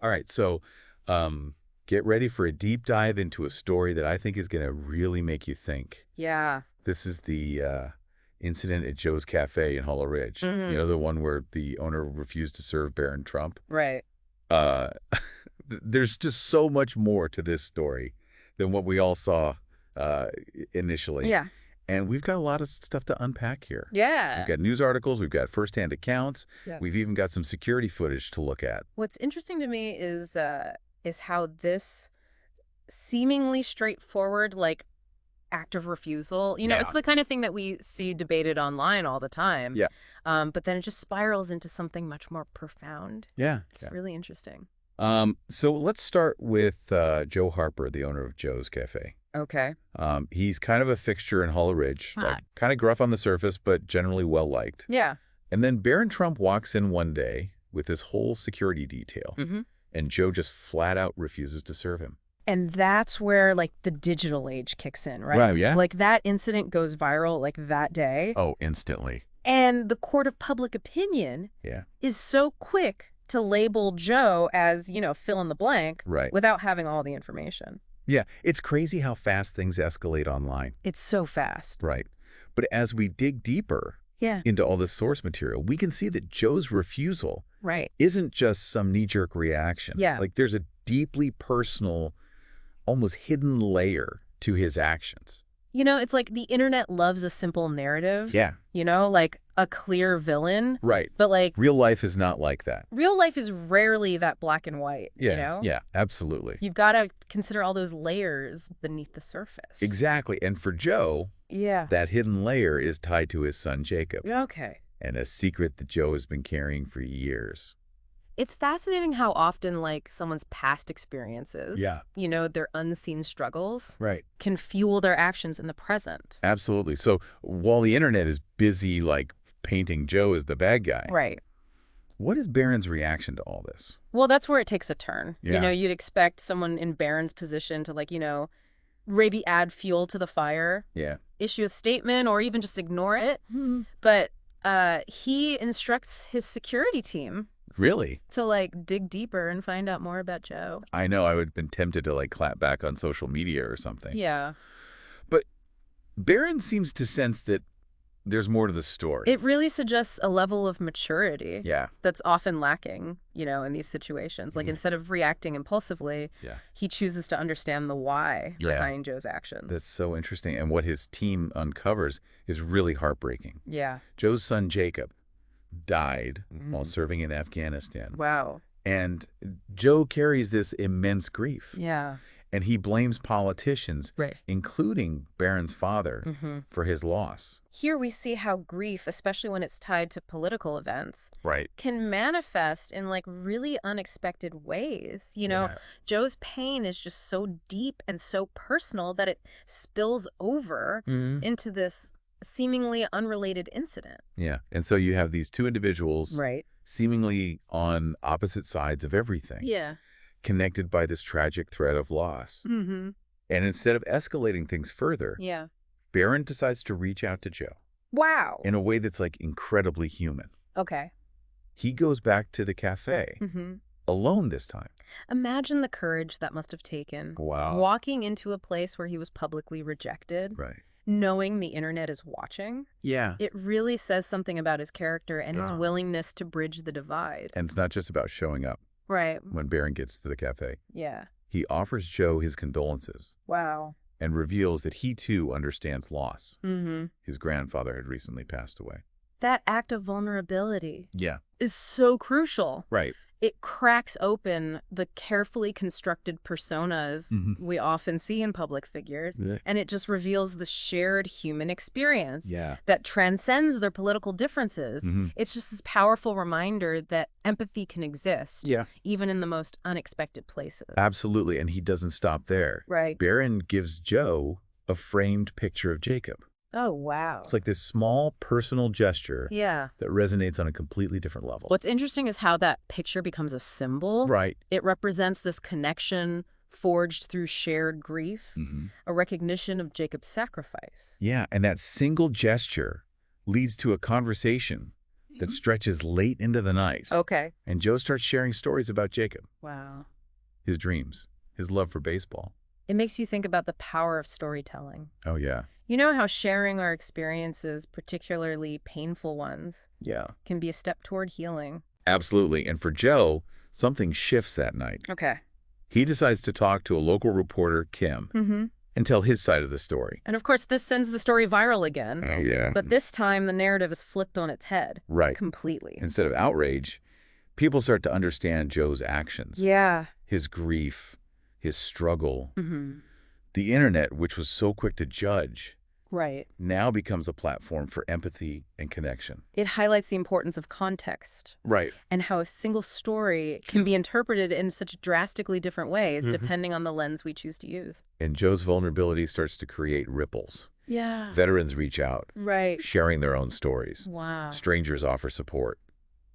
All right, so get ready for a deep dive into a story that I think is going to really make you think. Yeah. This is the incident at Joe's Cafe in Hollow Ridge. You Hmm. know, the one where the owner refused to serve Barron Trump. Right. Uh, there's just so much more to this story than what we all saw uh, initially. Yeah. And we've got a lot of stuff to unpack here. We've Yeah. got news articles, we've got firsthand accounts, Yeah. we've even got some security footage to look at. What's interesting to me is how this seemingly straightforward act of refusal, it's Yeah. the kind of thing that we see debated online all the time. Yeah. But then it just spirals into something much more profound. Yeah. It's really interesting. So let's start with Joe Harper, the owner of Joe's Cafe. Okay. He's kind of a fixture in Hollow Ridge, Huh. like kind of gruff on the surface, but generally well-liked. Yeah. And then Barron Trump walks in one day with this whole security detail, Hmm. and Joe just flat out refuses to serve him. And that's where the digital age kicks in, right? Right, yeah. That incident goes viral that day. Oh, instantly. And the court of public opinion Yeah. is so quick to label Joe as, fill in the blank Right. without having all the information. Yeah, it's crazy how fast things escalate online. It's so fast. Right. But as we dig deeper Yeah. into all this source material, we can see that Joe's refusal Right. isn't just some knee-jerk reaction. Yeah. Like there's a deeply personal, almost hidden layer to his actions. It's like the internet loves a simple narrative. Yeah. Like a clear villain. Right. But Real life is not like that. real life is rarely that black and white, Yeah. Yeah, absolutely. You've got to consider all those layers beneath the surface. Exactly. And for Joe, Yeah. that hidden layer is tied to his son, Jacob, Okay. and a secret that Joe has been carrying for years. It's fascinating how often, someone's past experiences, Yeah. Their unseen struggles, Right. can fuel their actions in the present. Absolutely. So while the internet is busy, painting Joe as the bad guy, Right. what is Barron's reaction to all this? Well, that's where it takes a turn. Yeah. You'd expect someone in Barron's position to, maybe add fuel to the fire, Yeah. issue a statement, or even just ignore it. But he instructs his security team Really? to, dig deeper and find out more about Joe. I know I would have been tempted to, clap back on social media or something. Yeah. But Barron seems to sense that there's more to the story. It really suggests a level of maturity. Yeah. That's often lacking, in these situations. Mhm. Instead of reacting impulsively, Yeah. he chooses to understand the why Yeah. behind Joe's actions. That's so interesting. And what his team uncovers is really heartbreaking. Yeah. Joe's son, Jacob, died Mm. while serving in Afghanistan. Wow. And Joe carries this immense grief. Yeah. And he blames politicians, Right. including Barron's father, Hmm. for his loss. Here we see how grief, especially when it's tied to political events, Right. can manifest in really unexpected ways. Yeah. Joe's pain is just so deep and so personal that it spills over Mhm. into this seemingly unrelated incident. Yeah. And so you have these two individuals Right. seemingly on opposite sides of everything, Yeah. connected by this tragic thread of loss. Mm-hmm. And instead of escalating things further, Yeah. Barron decides to reach out to Joe Wow. in a way that's incredibly human. Okay. He goes back to the cafe, Mm-hmm. alone this time. Imagine the courage that must have taken. Wow. Walking into a place where he was publicly rejected, Right. knowing the internet is watching. Yeah. It really says something about his character and his Yeah. willingness to bridge the divide. And it's not just about showing up Right. when Barron gets to the cafe. Yeah. He offers Joe his condolences Wow. and reveals that he too understands loss. Mm-hmm. His grandfather had recently passed away. That act of vulnerability Yeah. is so crucial. Right. It cracks open the carefully constructed personas Mhm. we often see in public figures, Yeah. and it just reveals the shared human experience Yeah. that transcends their political differences. Mhm. It's just this powerful reminder that empathy can exist, Yeah. even in the most unexpected places. Absolutely. And he doesn't stop there. Right. Barron gives Joe a framed picture of Jacob. Oh, wow. It's like this small personal gesture Yeah. that resonates on a completely different level. What's interesting is how that picture becomes a symbol. Right. It represents this connection forged through shared grief, Mhm. a recognition of Jacob's sacrifice. Yeah. And that single gesture leads to a conversation that stretches late into the night. Okay. And Joe starts sharing stories about Jacob, Wow. his dreams, his love for baseball. It makes you think about the power of storytelling. Oh, yeah. You know how sharing our experiences, particularly painful ones, Yeah. can be a step toward healing. Absolutely. And for Joe, something shifts that night. Okay. He decides to talk to a local reporter, Kim, Mm-hmm. and tell his side of the story. And of course, this sends the story viral again. Oh, yeah. But this time, the narrative is flipped on its head. Right. Completely. Instead of outrage, people start to understand Joe's actions. Yeah. His grief, his struggle. Mm-hmm. The internet, which was so quick to judge, Right. now becomes a platform for empathy and connection. It highlights the importance of context Right. and how a single story can be interpreted in such drastically different ways depending on the lens we choose to use. And Joe's vulnerability starts to create ripples. Yeah. Veterans reach out, Right. sharing their own stories. Wow. Strangers offer support.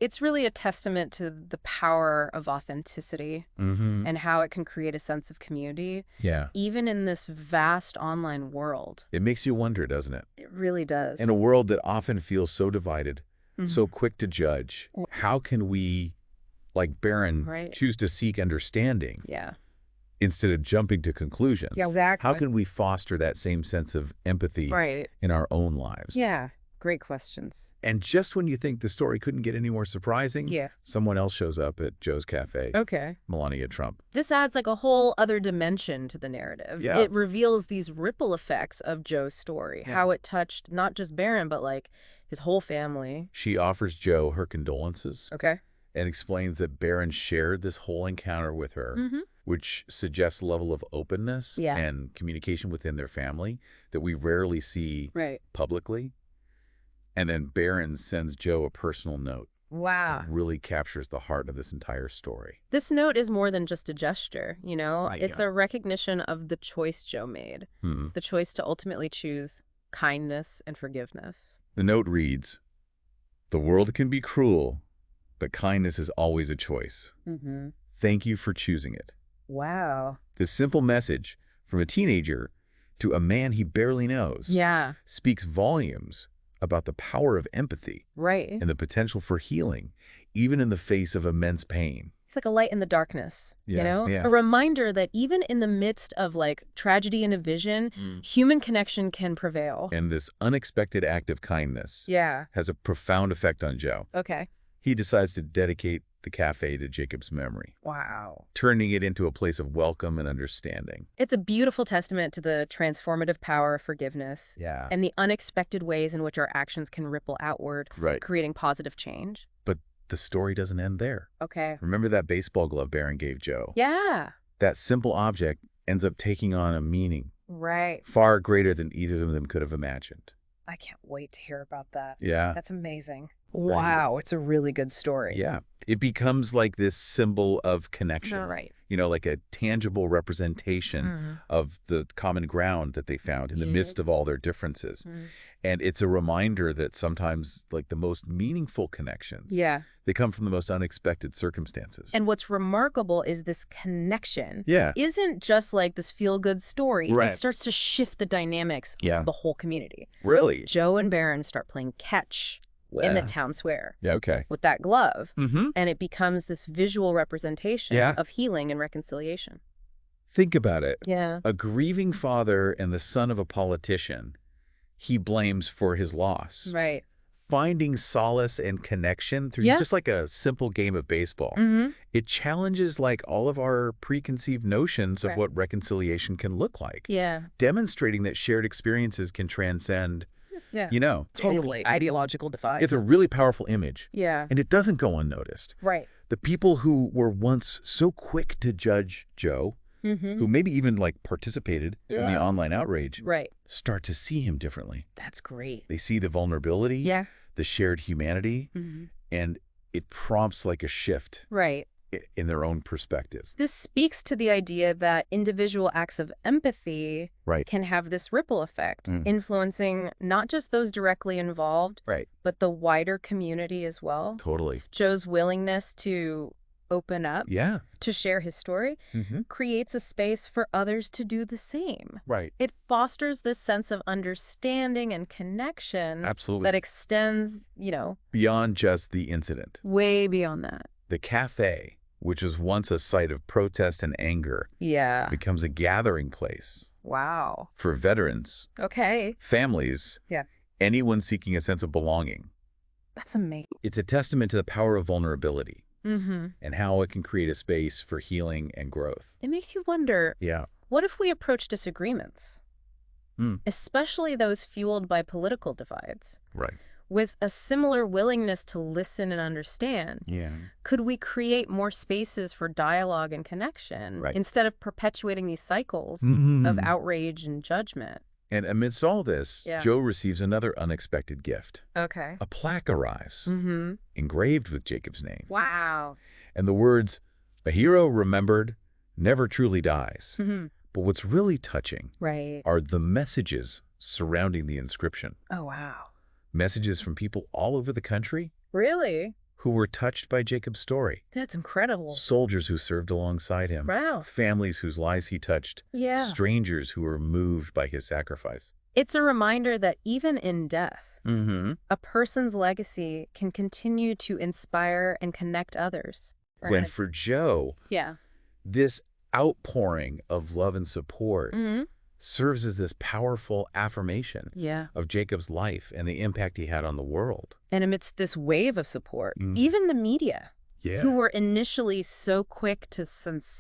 It's really a testament to the power of authenticity Mm-hmm. and how it can create a sense of community, Yeah. even in this vast online world. It makes you wonder, doesn't it? It really does. In a world that often feels so divided, Mhm. so quick to judge, how can we, like Barron, Right. choose to seek understanding Yeah. instead of jumping to conclusions? Yeah, exactly. How can we foster that same sense of empathy Right. in our own lives? Yeah. Great questions. And just when you think the story couldn't get any more surprising, Yeah. someone else shows up at Joe's cafe, Okay. Melania Trump. This adds like a whole other dimension to the narrative. Yeah. It reveals these ripple effects of Joe's story, Yeah. how it touched not just Barron, but like his whole family. She offers Joe her condolences Okay. and explains that Barron shared this whole encounter with her, Mm-hmm. which suggests a level of openness Yeah. and communication within their family that we rarely see Right. publicly. And then Barron sends Joe a personal note Wow. that really captures the heart of this entire story. This note is more than just a gesture, you know? Right, It's yeah. a recognition of the choice Joe made, Hmm. the choice to ultimately choose kindness and forgiveness. The note reads, "The world can be cruel, but kindness is always a choice. Mm-hmm. Thank you for choosing it." Wow. This simple message from a teenager to a man he barely knows Yeah. speaks volumes about the power of empathy Right. and the potential for healing, even in the face of immense pain. It's like a light in the darkness, you Yeah, know? yeah. A reminder that even in the midst of like tragedy and division, human connection can prevail. And this unexpected act of kindness Yeah. has a profound effect on Joe. Okay. He decides to dedicate the cafe to Jacob's memory, Wow. turning it into a place of welcome and understanding. It's a beautiful testament to the transformative power of forgiveness Yeah. and the unexpected ways in which our actions can ripple outward, Right. creating positive change. But the story doesn't end there. Okay. Remember that baseball glove Barron gave Joe? Yeah. That simple object ends up taking on a meaning Right. far greater than either of them could have imagined. I can't wait to hear about that. Yeah. That's amazing. Right. Wow. It's a really good story. Yeah. It becomes like this symbol of connection. All right. You know, like a tangible representation of the common ground that they found in the Yeah. midst of all their differences. And it's a reminder that sometimes like the most meaningful connections, Yeah. they come from the most unexpected circumstances. And what's remarkable is this connection yeah. isn't just like this feel-good story. Right. It starts to shift the dynamics Yeah. of the whole community. Really? Joe and Barron start playing catch in the Wow. town square Yeah, okay. with that glove. Mm-hmm. And it becomes this visual representation Yeah. of healing and reconciliation. Think about it. Yeah. A grieving father and the son of a politician he blames for his loss. Right. Finding solace and connection through Yeah. just like a simple game of baseball. Mm-hmm. It challenges like all of our preconceived notions of Right. what reconciliation can look like, Yeah. demonstrating that shared experiences can transcend, Yeah. you know. Totally. Ideological divides. It's a really powerful image, Yeah. and it doesn't go unnoticed. Right. The people who were once so quick to judge Joe, Mm-hmm. who maybe even like participated in the Yeah. online outrage, Right. start to see him differently. That's great. They see the vulnerability, Yeah. the shared humanity, Mm-hmm. and it prompts like a shift Right. in their own perspectives. This speaks to the idea that individual acts of empathy Right. can have this ripple effect, influencing not just those directly involved, Right. but the wider community as well. Totally. Joe's willingness to open up, Yeah. to share his story, creates a space for others to do the same. Right. It fosters this sense of understanding and connection Absolutely. that extends, Beyond just the incident. way beyond that. The cafe, which was once a site of protest and anger, Yeah. becomes a gathering place Wow. for veterans, Okay. families, Yeah. anyone seeking a sense of belonging. That's amazing. It's a testament to the power of vulnerability Mm-hmm. and how it can create a space for healing and growth. It makes you wonder, Yeah. what if we approach disagreements, especially those fueled by political divides, Right. with a similar willingness to listen and understand? Yeah. Could we create more spaces for dialogue and connection Right. instead of perpetuating these cycles of outrage and judgment? And amidst all this, Yeah. Joe receives another unexpected gift. Okay. A plaque arrives, Mm-hmm. engraved with Jacob's name. Wow. And the words, "A hero remembered never truly dies." Mm-hmm. But what's really touching Right. are the messages surrounding the inscription. Oh, wow. Messages from people all over the country Really? who were touched by Jacob's story. That's incredible. Soldiers who served alongside him. Wow. Families whose lives he touched. Yeah. Strangers who were moved by his sacrifice. It's a reminder that even in death, Mm-hmm. a person's legacy can continue to inspire and connect others. When for Joe, Yeah. this outpouring of love and support Mm-hmm. serves as this powerful affirmation Yeah. of Jacob's life and the impact he had on the world. And amidst this wave of support, Mm. even the media, Yeah. who were initially so quick to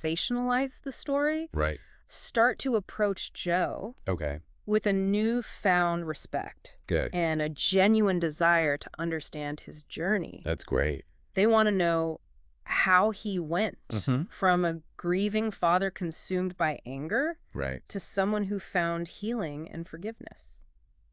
sensationalize the story, Right. start to approach Joe Okay. with a newfound respect Good. and a genuine desire to understand his journey. That's great. They want to know how he went Mhm. from a grieving father consumed by anger Right. to someone who found healing and forgiveness.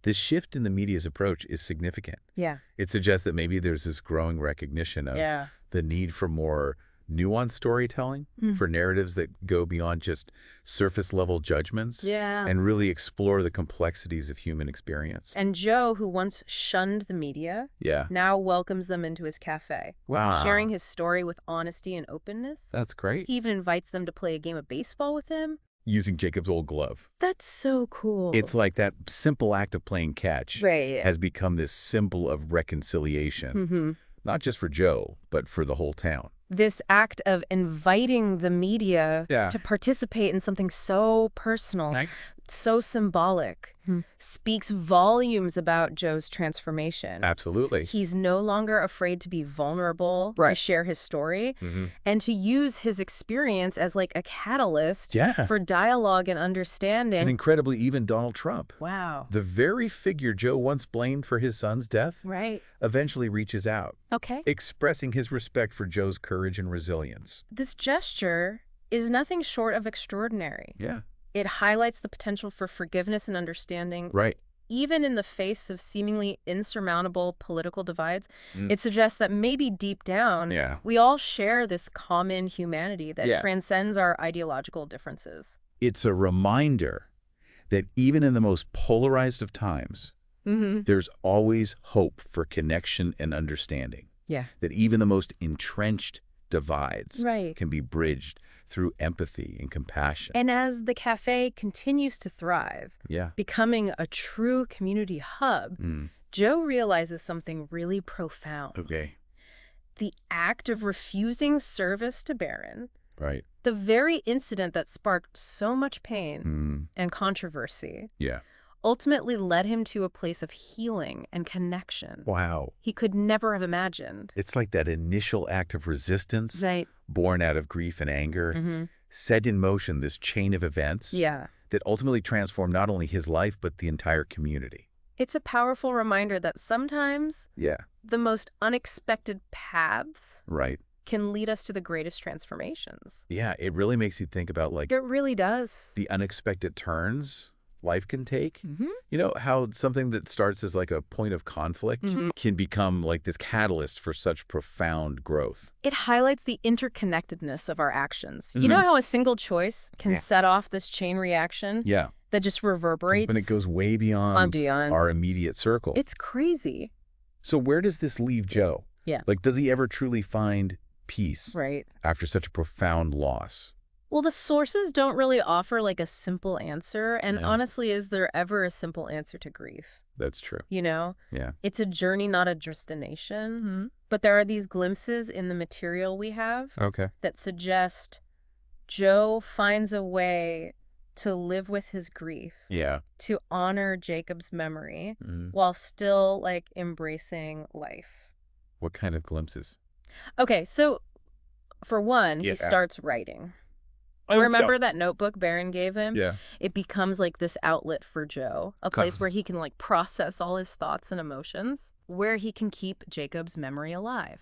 This shift in the media's approach is significant. Yeah. It suggests that maybe there's this growing recognition of Yeah. the need for more nuanced storytelling, for narratives that go beyond just surface-level judgments Yeah. and really explore the complexities of human experience. And Joe, who once shunned the media, Yeah. now welcomes them into his cafe, Wow. sharing his story with honesty and openness. That's great. He even invites them to play a game of baseball with him. Using Jacob's old glove. That's so cool. It's like that simple act of playing catch right. has become this symbol of reconciliation, Mm-hmm. not just for Joe, but for the whole town. This act of inviting the media Yeah. to participate in something so personal, so symbolic, speaks volumes about Joe's transformation. Absolutely. He's no longer afraid to be vulnerable, to Right. share his story, Mm-hmm. and to use his experience as like a catalyst Yeah. for dialogue and understanding. And incredibly, even Donald Trump, Wow. the very figure Joe once blamed for his son's death, Right. eventually reaches out, Okay. expressing his respect for Joe's courage and resilience. This gesture is nothing short of extraordinary. Yeah. It highlights the potential for forgiveness and understanding, Right. even in the face of seemingly insurmountable political divides. Mm. It suggests that maybe deep down, Yeah. we all share this common humanity that Yeah. transcends our ideological differences. It's a reminder that even in the most polarized of times, Mm-hmm. there's always hope for connection and understanding. Yeah. That even the most entrenched divides Right. can be bridged through empathy and compassion. And as the cafe continues to thrive, Yeah. becoming a true community hub, Mm. Joe realizes something really profound. Okay. The act of refusing service to Barron, Right. the very incident that sparked so much pain Mm. and controversy, Yeah. ultimately led him to a place of healing and connection Wow. he could never have imagined. It's like that initial act of resistance, Right. born out of grief and anger, Mm-hmm. set in motion this chain of events Yeah. that ultimately transformed not only his life, but the entire community. It's a powerful reminder that sometimes Yeah. the most unexpected paths Right. can lead us to the greatest transformations. Yeah. It really makes you think about like It really does. the unexpected turns life can take. Mm-hmm. You know, how something that starts as like a point of conflict Mhm. can become like this catalyst for such profound growth. It highlights the interconnectedness of our actions. You know how a single choice can set off this chain reaction Yeah. that just reverberates? When it goes way beyond beyond. our immediate circle. It's crazy. So where does this leave Joe? Yeah. Like, does he ever truly find peace Right. after such a profound loss. Well, the sources don't really offer like a simple answer. And Yeah, honestly, is there ever a simple answer to grief? that's true. You know, Yeah. it's a journey, not a destination. But there are these glimpses in the material we have Okay. that suggest Joe finds a way to live with his grief, Yeah. to honor Jacob's memory Mhm. while still like embracing life. What kind of glimpses? Okay, so for one, he Yeah. starts writing. I hope so. Remember that notebook Barron gave him? Yeah. It becomes like this outlet for Joe, a place where he can like process all his thoughts and emotions, where he can keep Jacob's memory alive.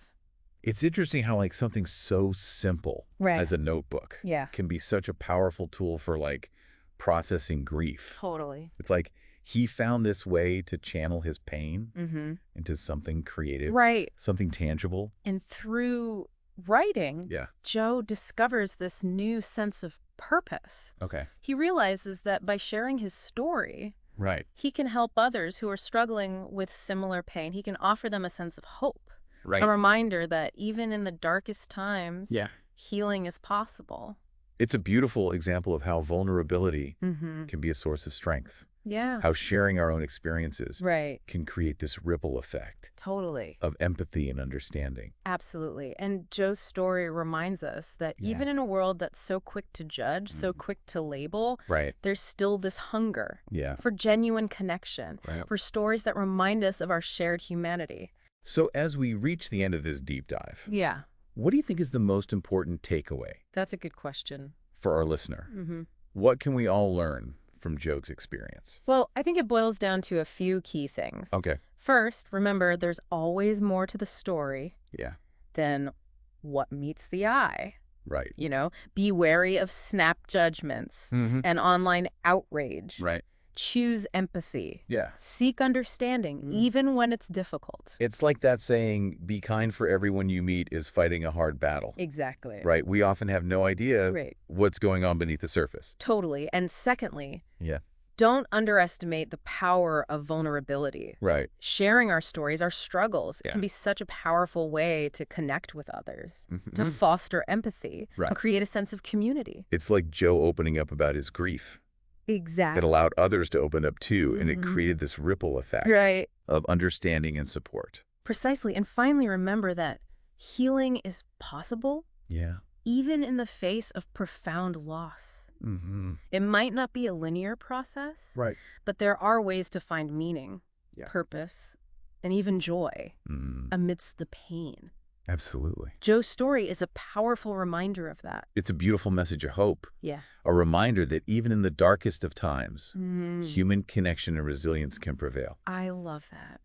It's interesting how like something so simple Right. as a notebook Yeah. can be such a powerful tool for like processing grief. Totally. It's like he found this way to channel his pain Mm-hmm. into something creative, Right. something tangible. And through writing, Yeah. Joe discovers this new sense of purpose. Okay. He realizes that by sharing his story, Right. he can help others who are struggling with similar pain. He can offer them a sense of hope, Right. a reminder that even in the darkest times, Yeah. healing is possible. It's a beautiful example of how vulnerability Mm-hmm. can be a source of strength, Yeah. how sharing our own experiences Right. can create this ripple effect Totally. of empathy and understanding. Absolutely. And Joe's story reminds us that Yeah. even in a world that's so quick to judge, so quick to label, Right. there's still this hunger Yeah. for genuine connection, Right. for stories that remind us of our shared humanity. So as we reach the end of this deep dive, Yeah, what do you think is the most important takeaway that's a good question. for our listener? Mm-hmm. What can we all learn from Joe's experience? Well, I think it boils down to a few key things. Okay. First, remember there's always more to the story Yeah. than what meets the eye. Right. You know, be wary of snap judgments Mm-hmm. and online outrage. Right. Choose empathy. Yeah. Seek understanding, even when it's difficult. It's like that saying, be kind for everyone you meet is fighting a hard battle. Exactly. Right. We often have no idea Right. what's going on beneath the surface. Totally. And secondly, Yeah. don't underestimate the power of vulnerability. Right. Sharing our stories, our struggles, Yeah. can be such a powerful way to connect with others, to Mhm. foster empathy, Right. and create a sense of community. It's like Joe opening up about his grief. It Exactly. allowed others to open up too, and it Mhm. created this ripple effect Right. of understanding and support. Precisely. And finally, remember that healing is possible Yeah. even in the face of profound loss. Mm-hmm. It might not be a linear process, Right. but there are ways to find meaning, Yeah. purpose, and even joy Mm, amidst the pain. absolutely. Joe's story is a powerful reminder of that. It's a beautiful message of hope, Yeah. a reminder that even in the darkest of times, Mm, human connection and resilience can prevail. I love that.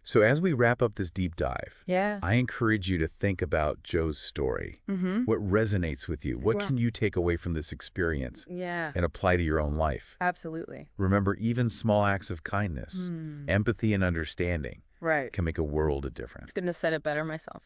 So as we wrap up this deep dive, Yeah. I encourage you to think about Joe's story. Mm-hmm. What resonates with you? What Well- can you take away from this experience Yeah. and apply to your own life? Absolutely. Remember, even small acts of kindness, Mm. empathy, and understanding Right. can make a world of difference. Couldn't have said it better myself.